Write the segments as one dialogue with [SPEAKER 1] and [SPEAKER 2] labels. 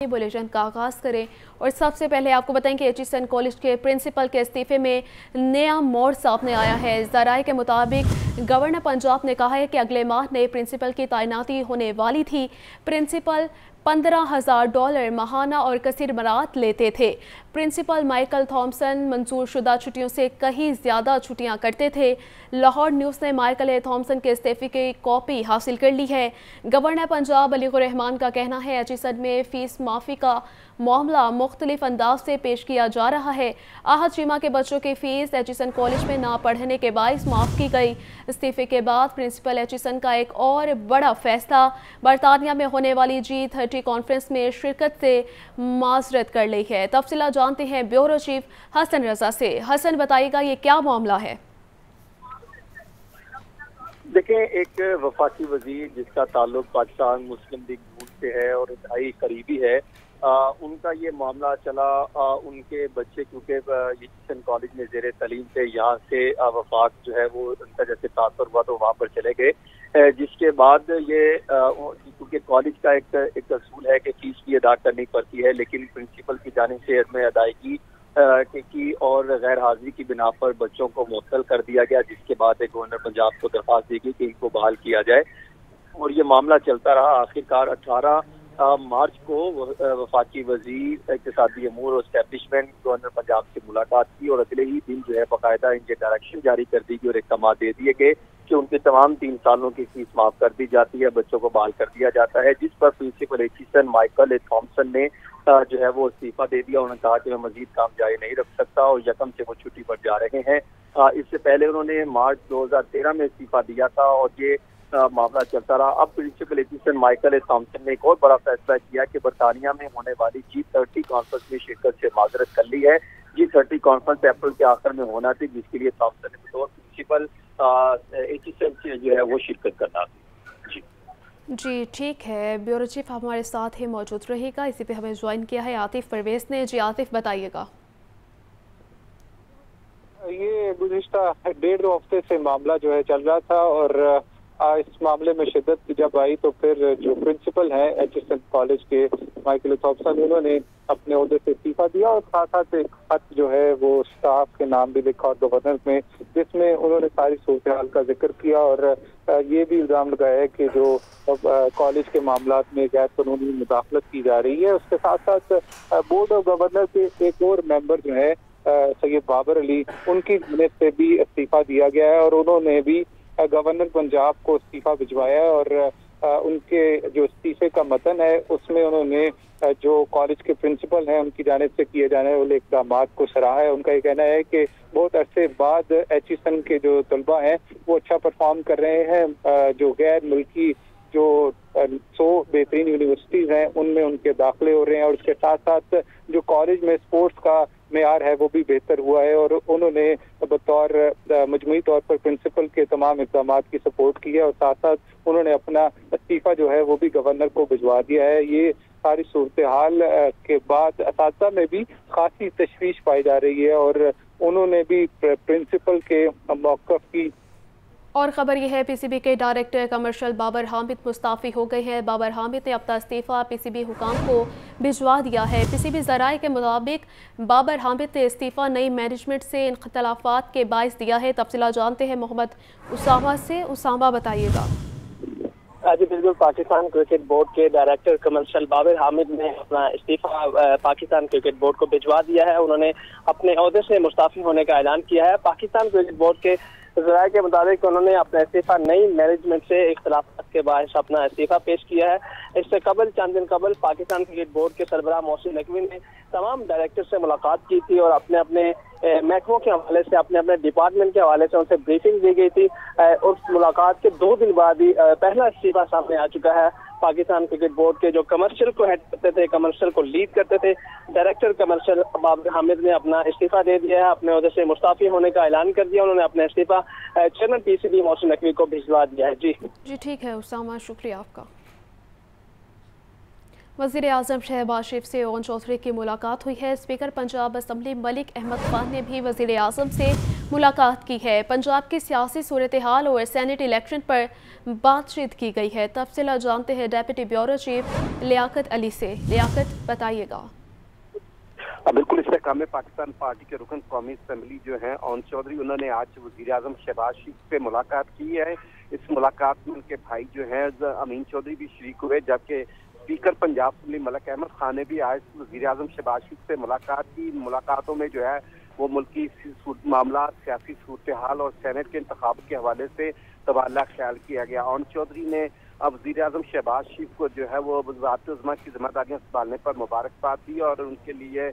[SPEAKER 1] Bulletin का आगाज़ करें और सबसे पहले आपको बताएं कि एचिसन कॉलेज के प्रिंसिपल के इस्तीफे में नया मोड़ सामने आया है। ज़राए के मुताबिक गवर्नर पंजाब ने कहा है कि अगले माह नए प्रिंसिपल की तैनाती होने वाली थी। प्रिंसिपल $15,000 माहाना और कसीर बरात लेते थे। प्रिंसिपल माइकल थॉमसन मंजूर शुदा छुट्टियों से कहीं ज़्यादा छुट्टियां करते थे। लाहौर न्यूज़ ने माइकल थॉमसन के इस्तीफे की कॉपी हासिल कर ली है। गवर्नर पंजाब अलीकुर रहमान का कहना है एचिसन में फ़ीस माफ़ी का मामला मुख्तलिफ अंदाज से पेश किया जा रहा है। आहत शीमा के बच्चों की फ़ीस एचिसन कॉलेज में ना पढ़ने के बाइस माफ़ की गई। इस्तीफे के बाद प्रिंसिपल एचिसन का एक और बड़ा फैसला, बरतानिया में होने वाली G30 कॉन्फ्रेंस में शिरकत से माजरत कर ली है। तफसीला जानते हैं ब्यूरो चीफ हसन रजा से। हसन, बताइएगा ये क्या मामला है?
[SPEAKER 2] देखें, एक वफाकी वजीर जिसका ताल्लुक पाकिस्तान मुस्लिम लीग नून से है और इंतहाई करीबी है, उनका ये मामला चला। उनके बच्चे क्योंकि एचिसन कॉलेज में ज़ेरे तलीम थे, यहाँ से वफाक जो है वो उनका जैसे ट्रांसफर हुआ तो वहाँ पर चले गए, जिसके बाद ये क्योंकि कॉलेज का एक असूल है कि फीस भी अदा करनी पड़ती है, लेकिन प्रिंसिपल की जानिब से इसमें अदायगी की और गैर हाजिरी की बिना पर बच्चों को मुअत्तल कर दिया गया, जिसके बाद गवर्नर पंजाब को दरख्वास्त दी गई कि इनको बहाल किया जाए और ये मामला चलता रहा। आखिरकार 18 मार्च को वफाकी वजीर इक़्तिसादी अमूर और एस्टेब्लिशमेंट गवर्नर पंजाब से मुलाकात की और अगले ही दिन जो है बाकायदा इनके डायरेक्शन जारी कर दी गई और इक़दाम दे दिए गए कि उनके तमाम 3 सालों की फीस माफ कर दी जाती है, बच्चों को बहाल कर दिया जाता है, जिस पर प्रिंसिपल एचिसन माइकल थॉमसन ने जो है वो इस्तीफा दे दिया। उन्होंने कहा कि मैं मजीद काम जारी नहीं रख सकता और यकम से वो छुट्टी पर जा रहे हैं। इससे पहले उन्होंने मार्च 2013 में इस्तीफा दिया था और ये मामला चलता रहा। अब प्रिंसिपल एचिसन माइकल थॉमसन ने एक और बड़ा फैसला किया कि बरतानिया में होने वाली G30 कॉन्फ्रेंस में शिरकत से माजरत कर ली है। G30 कॉन्फ्रेंस अप्रैल के आखिर में होना थी, जिसके लिए थॉमसन ने बतौर प्रिंसिपल एचिसन से जो है वो शिरकत करना थी।
[SPEAKER 1] जी ठीक है, ब्यूरो चीफ हमारे साथ ही मौजूद रहेगा। इसी पे हमें ज्वाइन किया है आतिफ परवेज ने। जी आतिफ, बताइएगा।
[SPEAKER 3] ये गुज़िश्ता 1.5-2 हफ्ते से मामला जो है चल रहा था और इस मामले में शिद्दत जब आई तो फिर जो प्रिंसिपल हैं एचिसन कॉलेज के माइकल थॉमसन, उन्होंने अपने ओहदे से इस्तीफा दिया और साथ साथ एक खत जो है वो स्टाफ के नाम भी लिखा और गवर्नर में, जिसमें उन्होंने सारी सूरत हाल का जिक्र किया और ये भी इल्ज़ाम लगाया है कि जो कॉलेज के मामलात में गैर कानूनी मुदाखलत की जा रही है। उसके साथ साथ बोर्ड ऑफ गवर्नर के एक और मेंबर जो है सैयद बाबर अली, उनकी जानिब से भी इस्तीफा दिया गया है और उन्होंने भी गवर्नर पंजाब को इस्तीफा भिजवाया है और उनके जो इस्तीफे का मतन है उसमें उन्होंने जो कॉलेज के प्रिंसिपल हैं उनकी जानिब से किए जाने वाले इक़दाम को सराहा है। उनका ये कहना है कि बहुत अरसे बाद एचिसन के जो तलबा हैं वो अच्छा परफॉर्म कर रहे हैं। जो गैर मुल्की जो 100 बेहतरीन यूनिवर्सिटीज़ हैं उनमें उनके दाखिले हो रहे हैं और उसके साथ साथ जो कॉलेज में स्पोर्ट्स का मेयार है वो भी बेहतर हुआ है और उन्होंने बतौर मजमूई तौर पर प्रिंसिपल के तमाम इक़दाम की सपोर्ट की है और साथ साथ उन्होंने अपना इस्तीफा जो है वो भी गवर्नर को भिजवा दिया है। ये सारी सूरत हाल के बाद असातिज़ा में भी खासी तशवीश पाई जा रही है और उन्होंने भी प्रिंसिपल के मौक़िफ़ की।
[SPEAKER 1] और ख़बर यह है पीसीबी के डायरेक्टर कमर्शियल बाबर हामिद मुस्ताफ़ी हो गए हैं। बाबर हामिद ने अपना इस्तीफ़ा पीसीबी हुकाम को भिजवा दिया है। पीसीबी ज़राए के मुताबिक बाबर हामिद ने इस्तीफ़ा नई मैनेजमेंट से इख्तलाफात के बाइस दिया है। तफसीला जानते हैं मोहम्मद उसामा से। उसामा, बताइएगा।
[SPEAKER 4] जी बिल्कुल, पाकिस्तान क्रिकेट बोर्ड के डायरेक्टर कमर्शियल बाबर हामिद ने अपना इस्तीफा पाकिस्तान क्रिकेट बोर्ड को भिजवा दिया है। उन्होंने अपने ओहदे से मुस्ताफ़ी होने का ऐलान किया है। पाकिस्तान क्रिकेट बोर्ड के ज़राए के मुताबिक उन्होंने अपना इस्तीफा नई मैनेजमेंट से इख्तलाफात के बायस अपना इस्तीफा पेश किया है। इससे कबल चंद दिन कबल पाकिस्तान क्रिकेट बोर्ड के सरबराह मोहसिन नकवी ने तमाम डायरेक्टर से मुलाकात की थी और अपने अपने महकमों के हवाले से अपने अपने डिपार्टमेंट के हवाले से उनसे ब्रीफिंग दी गई थी। उस मुलाकात के 2 दिन बाद ही पहला इस्तीफा सामने आ चुका है। पाकिस्तान क्रिकेट बोर्ड के जो कमर्शियल को हेड करते थे, कमर्शियल को लीड करते थे, डायरेक्टर कमर्शियल बाबर हामिद ने अपना इस्तीफा दे दिया है, अपने ओहदे से मुस्ताफ़ी होने का ऐलान कर दिया। उन्होंने अपना इस्तीफा चेयरमैन पीसीबी मोहसिन नकवी को भिजवा दिया है। जी
[SPEAKER 1] ठीक है उसामा, शुक्रिया आपका। वज़ीर आज़म शहबाज शरीफ से ओन चौधरी की मुलाकात हुई है। स्पीकर पंजाब असम्बली मलिक अहमद खान ने भी वज़ीर आज़म से मुलाकात की है। पंजाब की सियासी सूरत हाल और सेनेट इलेक्शन पर बातचीत की गई है। तफसीलात जानते हैं deputy bureau chief Liaquat Ali से। लियाकत, बताइएगा।
[SPEAKER 5] बिल्कुल, इस काम में पाकिस्तान पार्टी के रुकन कौमी असम्बली जो हैं ओन चौधरी, उन्होंने आज वज़ीर आज़म शहबाज शरीफ से मुलाकात की है। इस मुलाकात में उनके भाई जो हैं अमीन चौधरी भी शरीक हुए, जबकि स्पीकर पंजाब असम्बली मलिक अहमद खान ने भी आज वज़ीर आज़म शहबाज शरीफ से मुलाकात की। मुलाकातों में जो है वो मुल्की मामला, सियासी सूरत हाल और सेनेट के इंतखाब के हवाले से तबादला ख्याल किया गया। ओन चौधरी ने अब वज़ीर आज़म शहबाज शरीफ को जो है वो वज़ारत उज़्मा की जिम्मेदारियां संभालने पर मुबारकबाद दी और उनके लिए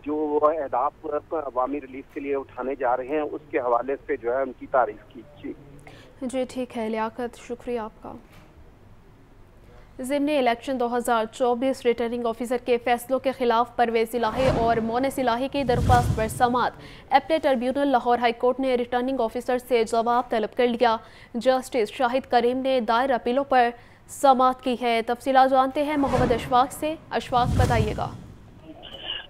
[SPEAKER 5] जो अहदाफ अवामी रिलीफ के लिए उठाने जा रहे हैं उसके हवाले से जो है उनकी तारीफ की।
[SPEAKER 1] जी ठीक है लियाकत, शुक्रिया आपका। ज़िमनी इलेक्शन 2024 रिटर्निंग ऑफिसर के फैसलों के खिलाफ परवेज़ इलाही और मोनिस इलाही की दरख्वास्त पर समाअत। Appellate tribunal Lahore high court ने रिटर्निंग ऑफिसर से जवाब तलब कर लिया। जस्टिस शाहिद करीम ने दायर अपीलों पर समाअत की है। तफसीलात जानते हैं मोहम्मद अशफाक से। अशफाक, बताइएगा।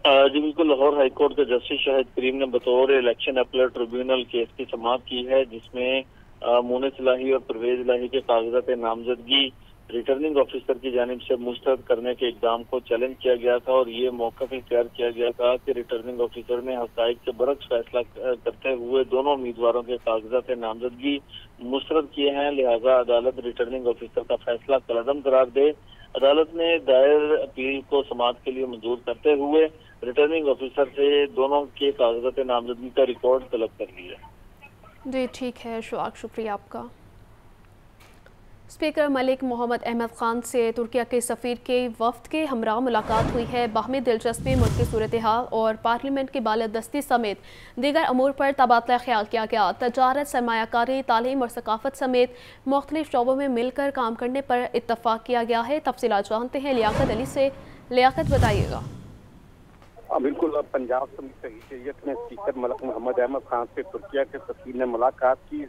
[SPEAKER 6] जी बिल्कुल, लाहौर हाई कोर्ट के जस्टिस शाहिद करीम ने बतौर इलेक्शन अपीलेट ट्रिब्यूनल केस की समाअत की है, जिसमें मोनिस इलाही और परवेज इलाही के कागजात नामजदगी रिटर्निंग ऑफिसर की जानिब से मुस्तरद करने के इक़दाम को चैलेंज किया गया था और ये मौक़िफ़ इख्तियार किया गया था कि रिटर्निंग ऑफिसर ने हक़ाइक़ के बरक्स फैसला करते हुए दोनों उम्मीदवारों के कागजात नामजदगी मुस्तरद किए हैं, लिहाजा अदालत रिटर्निंग ऑफिसर का फैसला कलअदम करार दे। अदालत ने दायर अपील को समाअत के लिए मंजूर करते हुए रिटर्निंग ऑफिसर से दोनों के कागजात नामजदगी का रिकॉर्ड तलब कर लिया।
[SPEAKER 1] जी ठीक है शुआक, शुक्रिया आपका। स्पीकर मलिक मोहम्मद अहमद खान से तुर्किया के सफ़ीर के वफ़द के हमरा मुलाकात हुई है। बाहमी दिलचस्पी, मुल्क की सूरत हाल और पार्लियामेंट की बालादस्ती समेत दीगर अमूर पर तबादला ख्याल किया गया। तजारत, सरमायाकारी, तालीम और सकाफत समेत मुख्तलिफ शोबों में मिलकर काम करने पर इत्तफाक किया गया है। तफसीलात जानते हैं लियाकत अली से। लियाकत, बताइएगा।
[SPEAKER 5] बिल्कुल, पंजाब शरीयत में स्पीकर मलिक मोहम्मद अहमद खान से तुर्किया के सफ़ीर ने मुलाकात की।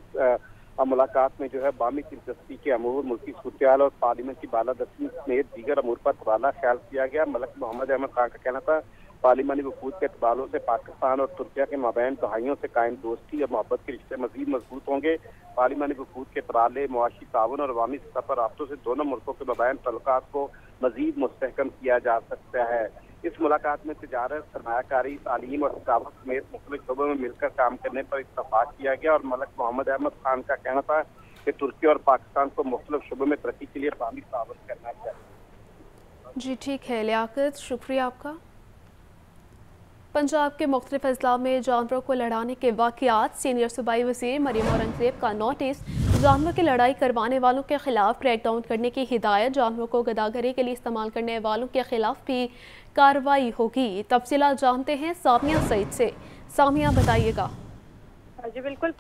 [SPEAKER 5] मुलाकात में जो है बामी दिलचस्पी के अमूर, मुल्की सूरत और पार्लियामेंट की बालादस्ती समेत दीगर अमूर पर तबादला ख्याल किया गया। मलिक मोहम्मद अहमद खान का कहना था पार्लिमानी वफूद के तबादलों से पाकिस्तान और तुर्किया के माबैन दहाइयों से कायम दोस्ती और मोहब्बत के रिश्ते मजीद मजबूत होंगे। पार्लिमानी वफूद के तबादले मुआशी ताउन और अवामी सतह पर राब्तों से दोनों मुल्कों के माबैन तल्लुकात को मजीद मुस्तहकम किया जा सकता है। इस मुलाकात में तिजारत, सरमायाकारी, तालीम और सकाफत समेत मुख्तलिफ शोबों में मिलकर काम करने पर इत्तफाक किया गया और मलिक मोहम्मद अहमद खान का कहना था कि तुर्की और पाकिस्तान को मुख्तलिफ शोबों में तरक्की के लिए बामी ताउन करना चाहिए।
[SPEAKER 1] जी ठीक है लियाकत, शुक्रिया आपका। पंजाब के मुख्तलिफ अजला में जानवरों को लड़ाने के वाक़यात। सीनियर सूबाई वज़ीर मरियम औरंगज़ेब का नोटिस। जानवर की लड़ाई करवाने वालों के खिलाफ क्रैकडाउन करने की हिदायत। जानवरों को गदागरी के लिए इस्तेमाल करने वालों के खिलाफ भी कार्रवाई होगी। तफसीलात जानते हैं सामिया सईद से। सामिया, बताइएगा।
[SPEAKER 7] जी बिल्कुल,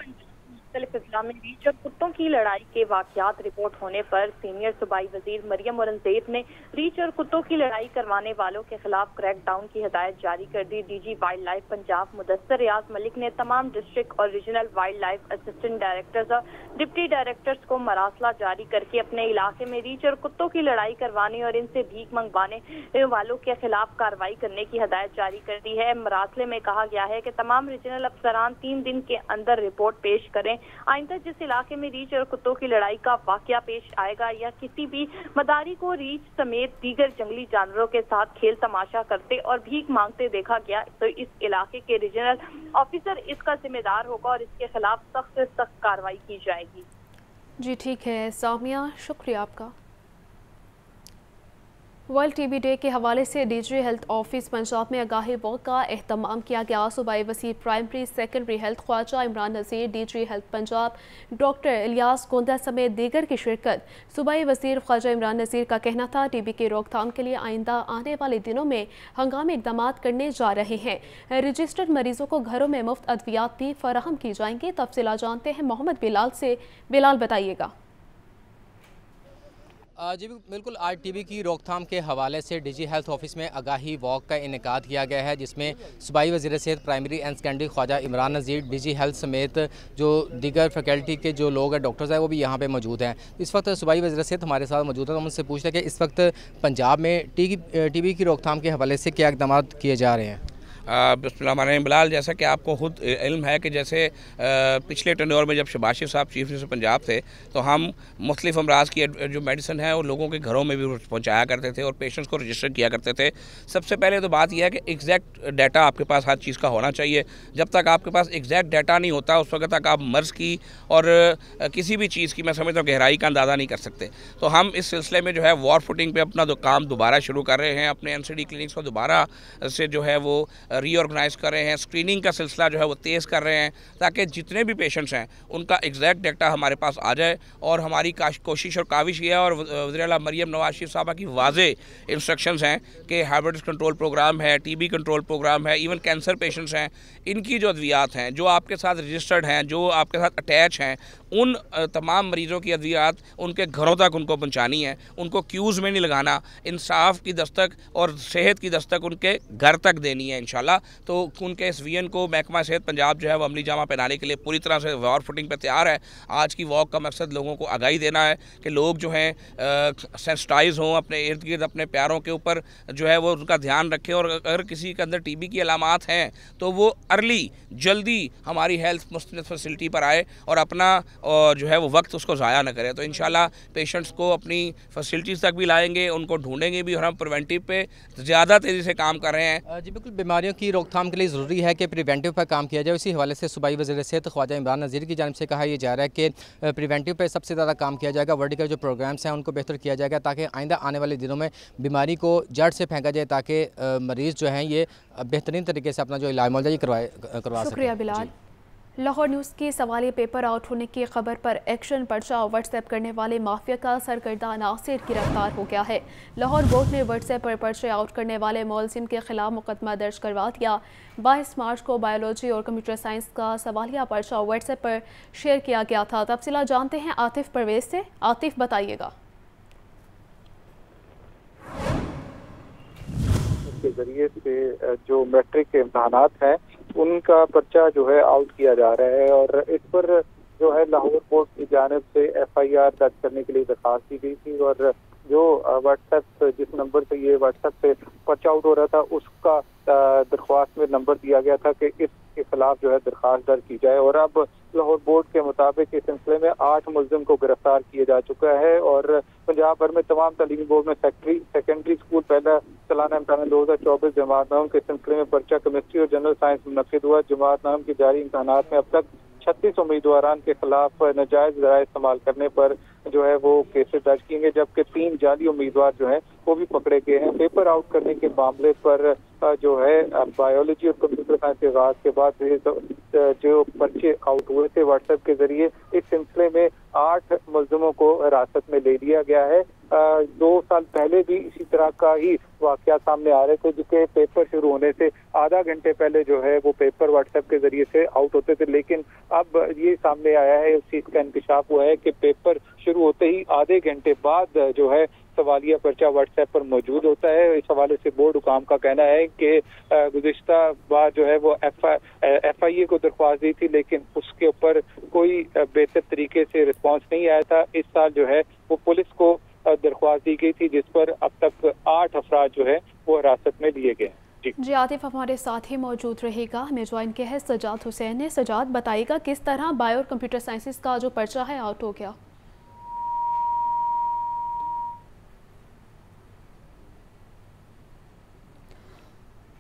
[SPEAKER 7] मुख्तलिफ अजला में रीच और कुत्तों की लड़ाई के वाक़यात रिपोर्ट होने पर सीनियर सूबाई वज़ीर मरियम औरंगज़ेब ने रीच और कुत्तों की लड़ाई करवाने वालों के खिलाफ क्रैकडाउन की हिदायत जारी कर दी। DG wildlife Punjab Mudassar Riaz Malik ने तमाम डिस्ट्रिक्ट और regional wildlife assistant directors और डिप्टी डायरेक्टर्स को मरासला जारी करके अपने इलाके में रीच और कुत्तों की लड़ाई करवाने और इनसे भीख मंगवाने वालों के खिलाफ कार्रवाई करने की हिदायत जारी कर दी है। मरासले में कहा गया है कि तमाम रीजनल अफसरान 3 दिन के अंदर रिपोर्ट पेश करें। आइंदा जिस इलाके में रीछ और कुत्तों की लड़ाई का वाकया पेश आएगा या किसी भी मदारी को रीछ समेत दीगर जंगली जानवरों के साथ खेल तमाशा करते और भीख मांगते देखा गया तो इस इलाके के रीजनल ऑफिसर इसका जिम्मेदार होगा और इसके खिलाफ सख्त से सख्त कार्रवाई की जाएगी।
[SPEAKER 1] जी ठीक है सामिया, शुक्रिया आपका। वर्ल्ड टीबी डे के हवाले से डीजी हेल्थ ऑफिस पंजाब में आगाही वॉक का एहतमाम किया गया। सूबाई वज़ीर primary secondary health Khawaja Imran Nazir, DG health Punjab doctor Ilyas Gonda समेत दीगर की शिरकत। सूबाई वज़ीर ख्वाजा इमरान नज़ीर का कहना था टीबी की रोकथाम के लिए आइंदा आने वाले दिनों में हंगामी इक़दाम करने जा रहे हैं। रजिस्टर्ड मरीजों को घरों में मुफ्त अद्वियात भी फराहम की जाएंगी। तफसीलात जानते हैं मोहम्मद बिलाल से। बिलाल, बताइएगा।
[SPEAKER 8] जी बिल्कुल, आज टीबी की रोकथाम के हवाले से डीजी हेल्थ ऑफिस में आगाही वॉक का इनेकाद किया गया है, जिसमें सूबाई वज़ीर सेहत primary and secondary Khawaja Imran Nazir, DG health समेत जो दीगर फैकल्टी के जो लोग हैं, डॉक्टर्स हैं, वो भी यहाँ पे मौजूद हैं। इस वक्त सूबाई वज़ीर सेहत हमारे साथ मौजूद है। हम उनसे पूछते हैं कि इस वक्त पंजाब में टीबी की रोकथाम के हवाले से क्या इक़दाम किए जा रहे हैं।
[SPEAKER 9] बिस्मिल्लाह बिलाल, जैसा कि आपको खुद इल्म है कि जैसे पिछले टेन्योर में जब शहबाज शरीफ साहब चीफ मिनिस्टर पंजाब थे तो हम मुख्तलिफ अमराज की जो मेडिसिन है वो लोगों के घरों में भी पहुँचाया करते थे और पेशेंट्स को रजिस्टर किया करते थे। सबसे पहले तो बात यह है कि एग्जैक्ट डाटा आपके पास हर चीज़ का होना चाहिए। जब तक आपके पास एग्जैक्ट डाटा नहीं होता उस वक्त तक आप मर्ज़ की और किसी भी चीज़ की मैं समझता हूँ गहराई का अंदाज़ा नहीं कर सकते। तो हम इस सिलसिले में जो है वॉर फुटिंग पे अपना काम दोबारा शुरू कर रहे हैं। अपने NCD क्लिनिक्स को दोबारा से जो है वो रीऑर्गेनाइज कर रहे हैं। स्क्रीनिंग का सिलसिला जो है वो तेज़ कर रहे हैं ताकि जितने भी पेशेंट्स हैं उनका एग्जैक्ट डाटा हमारे पास आ जाए। और हमारी कोशिश और काविश ये है और वज़ीर आला मरियम नवाज शरीफ साहबा की वाज़ेह इंस्ट्रक्शंस हैं कि हाइब्रिड कंट्रोल प्रोग्राम है, TB कंट्रोल प्रोग्राम है, इवन कैंसर पेशेंट्स हैं, इनकी जो अद्वियात हैं जो आपके साथ रजिस्टर्ड हैं, जो आपके साथ अटैच हैं, उन तमाम मरीज़ों की अद्वियात उनके घरों तक उनको पहुँचानी है। उनको क्यूज़ में नहीं लगाना, इंसाफ की दस्तक और सेहत की दस्तक उनके घर तक देनी है इंशाल्लाह। तो उनके इस विजन को महकमा सेहत पंजाब जो है वो अमली जामा पहनाने के लिए पूरी तरह से वॉर फुटिंग पर तैयार है। आज की वॉक का मकसद लोगों को आगाही देना है कि लोग जो हैं सेंसिटाइज हों, अपने इर्द गिर्द अपने प्यारों के ऊपर जो है वो उनका ध्यान रखें। और अगर किसी के अंदर TB की अलामात हैं तो वो अर्ली जल्दी हमारी हेल्थ मुस्तनद फैसिलिटी पर आए और अपना जो है वो वक्त उसको ज़ाया न करे। तो इंशाल्लाह पेशेंट्स को अपनी फैसिलिटीज़ तक भी लाएंगे, उनको ढूंढेंगे भी और हम प्रिवेंटिव पे ज़्यादा तेज़ी से काम कर रहे हैं।
[SPEAKER 8] जी बिल्कुल, बीमारियों की रोकथाम के लिए ज़रूरी है कि प्रिवेंटिव पर काम किया जाए। इसी हवाले से सूबाई वज़ीर सेहत ख्वाजा इमरान नज़ीर की जानिब से कहा यह जा रहा है कि प्रिवेंटिव पर सबसे ज़्यादा काम किया जाएगा। वर्टिकल जो प्रोग्राम्स हैं उनको बेहतर किया जाएगा ताकि आइंदा आने वाले दिनों में बीमारी को जड़ से फेंका जाए ताकि मरीज़ जो हैं ये बेहतरीन तरीके से अपना जो इलाज मुआवजा करवा सकें।
[SPEAKER 1] शुक्रिया बिलाल। लाहौर न्यूज़ की सवालिया पेपर आउट होने की खबर पर एक्शन पर्चा व्हाट्सएप करने वाले माफिया का सरकर्दा नासिर गिरफ्तार हो गया है। लाहौर बोर्ड ने व्हाट्सएप पर पर्चे आउट करने वाले मुलजिम के खिलाफ मुकदमा दर्ज करवा दिया। 22 मार्च को बायोलॉजी और कंप्यूटर साइंस का सवालिया पर्चा व्हाट्सएप पर शेयर किया गया था। तफसीलात जानते हैं आतिफ परवेज से। आतिफ बताइएगा।
[SPEAKER 3] के जरिए से जो मैट्रिक के इम्तहानात हैं उनका पर्चा जो है आउट किया जा रहा है और इस पर जो है लाहौर बोर्ड की जानिब से FIR दर्ज करने के लिए दरख्वास्त की गई थी। और जो व्हाट्सएप जिस नंबर से ये व्हाट्सएप पे पर्चा आउट हो रहा था उसका दरख्वास्त में नंबर दिया गया था कि इसके खिलाफ जो है दरख्वास्त दर्ज की जाए। और अब लाहौर बोर्ड के मुताबिक इस सिलसिले में 8 मुलजिम को गिरफ्तार किया जा चुका है। और पंजाब भर में तमाम तालीमी बोर्ड में सेकेंडरी स्कूल पहला सालाना इम्तहान 2024 जमात नाम के सिलसिले में पर्चा केमिस्ट्री और जनरल साइंस मुनक्किद हुआ। जमात नाम की जारी इम्तहानात में अब तक 36 उम्मीदवारान के खिलाफ नाजायज ज़राए इस्तेमाल करने पर जो है वो केसेस दर्ज किए गए, जबकि 3 जाली उम्मीदवार जो हैं वो भी पकड़े गए हैं। पेपर आउट करने के मामले पर जो है बायोलॉजी और कंप्यूटर साइंस के आगाज के बाद जो पर्चे आउट हुए थे व्हाट्सएप के जरिए, इस सिलसिले में 8 मुलजिमों को हिरासत में ले लिया गया है। 2 साल पहले भी इसी तरह का ही वाकया सामने आ रहे थे, जिसके पेपर शुरू होने से आधा घंटे पहले जो है वो पेपर व्हाट्सएप के जरिए से आउट होते थे। लेकिन अब ये सामने आया है, उस चीज का इंकशाफ हुआ है कि पेपर शुरू होते ही आधे घंटे बाद जो है सवालिया पर्चा व्हाट्सएप पर मौजूद होता है। इस हवाले से बोर्ड हुकाम का कहना है कि गुज़िश्ता बार जो है वो FIA को दरख्वास्त दी थी लेकिन उसके ऊपर कोई बेहतर तरीके से रिस्पांस नहीं आया था। इस साल जो है वो पुलिस को दरख्वास्त दी गई थी जिस पर अब तक 8 अफराद जो है वो हिरासत में लिए गए।
[SPEAKER 1] जी आतिफ हमारे साथ ही मौजूद रहेगा। हमें ज्वाइन किया है सजाद हुसैन ने। सजाद बताइएगा किस तरह बायो और कंप्यूटर साइंसेस का जो पर्चा है आउट हो गया।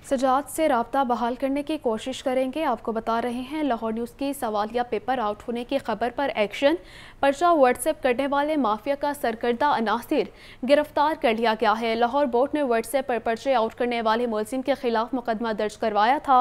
[SPEAKER 1] सजाद से राब्ता बहाल करने की कोशिश करेंगे। आपको बता रहे हैं लाहौर न्यूज़ की सवालिया पेपर आउट होने की खबर पर एक्शन पर्चा व्हाट्सएप करने वाले माफिया का सरकर्दा अनासिर गिरफ्तार कर लिया गया है। लाहौर बोर्ड ने व्हाट्सएप पर पर्चे आउट करने वाले मुलजिम के खिलाफ मुकदमा दर्ज करवाया था।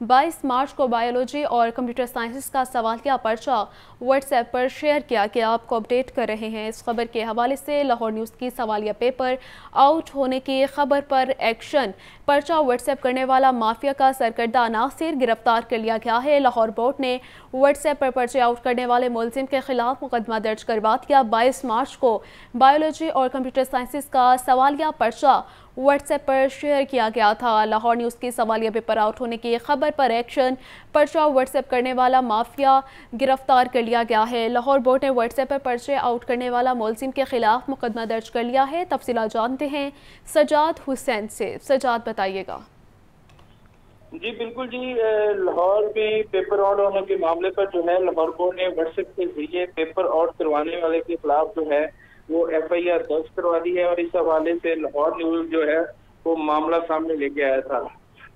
[SPEAKER 1] 22 मार्च को बायोलॉजी और कंप्यूटर साइंसेस का सवालिया पर्चा व्हाट्सएप पर शेयर किया गया। आपको अपडेट कर रहे हैं इस खबर के हवाले से। लाहौर न्यूज़ की सवालिया पेपर आउट होने की खबर पर एक्शन पर्चा व्हाट्सएप करने वाला माफिया का सरकर्दा नासिर गिरफ्तार कर लिया गया है। लाहौर बोर्ड ने व्हाट्सएप पर पर्चे आउट करने वाले मुलजिम के खिलाफ मुकदमा दर्ज करवा दिया। 22 मार्च को बायोलॉजी और कंप्यूटर साइंसेस का सवालिया पर्चा व्हाट्सएप पर शेयर किया गया था। लाहौर न्यूज़ की सवालिया पेपर आउट होने की खबर पर एक्शन पर्चा व्हाट्सएप करने वाला माफिया गिरफ्तार कर लिया गया है। लाहौर बोर्ड ने व्हाट्सएप पर पर्चे आउट करने वाला मुलजिम के खिलाफ मुकदमा दर्ज कर लिया है। तफसीलात जानते हैं सजाद हुसैन से। सजाद बताइएगा।
[SPEAKER 10] जी बिल्कुल जी, लाहौर में पेपर आउट होने के मामले पर जो है लाहौर बोर्ड ने व्हाट्सएप के जरिए पेपर आउट करवाने वाले के खिलाफ जो है वो FIR दर्ज करवा दी है, और इस हवाले से लाहौर न्यूज जो है वो मामला सामने लेके आया था।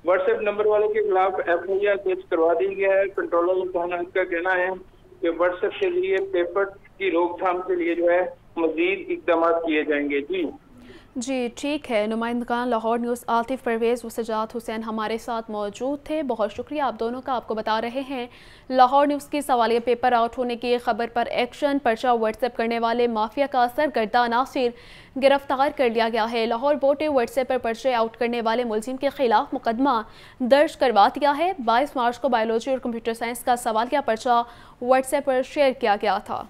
[SPEAKER 10] व्हाट्सएप नंबर वाले के खिलाफ FIR दर्ज करवा दी गया है। कंट्रोलर इम्तहानात का कहना है कि व्हाट्सएप के लिए पेपर की रोकथाम के लिए जो है मजीद इकदाम किए जाएंगे।
[SPEAKER 1] जी ठीक है, नुमाइंदगान लाहौर न्यूज़ आतिफ परवेज़ व सजाद हुसैन हमारे साथ मौजूद थे। बहुत शुक्रिया आप दोनों का। आपको बता रहे हैं लाहौर न्यूज़ की सवालिया पेपर आउट होने की खबर पर एक्शन, पर्चा व्हाट्सएप करने वाले माफिया का सरगर्दा नासिर गिरफ्तार कर लिया गया है। लाहौर बोर्ड ने व्हाट्सएप पर पर्चे आउट करने वाले मुलजिम के खिलाफ मुकदमा दर्ज करवा दिया है। 22 मार्च को बायोलॉजी और कंप्यूटर साइंस का सवालिया पर्चा व्हाट्सएप पर शेयर किया गया था।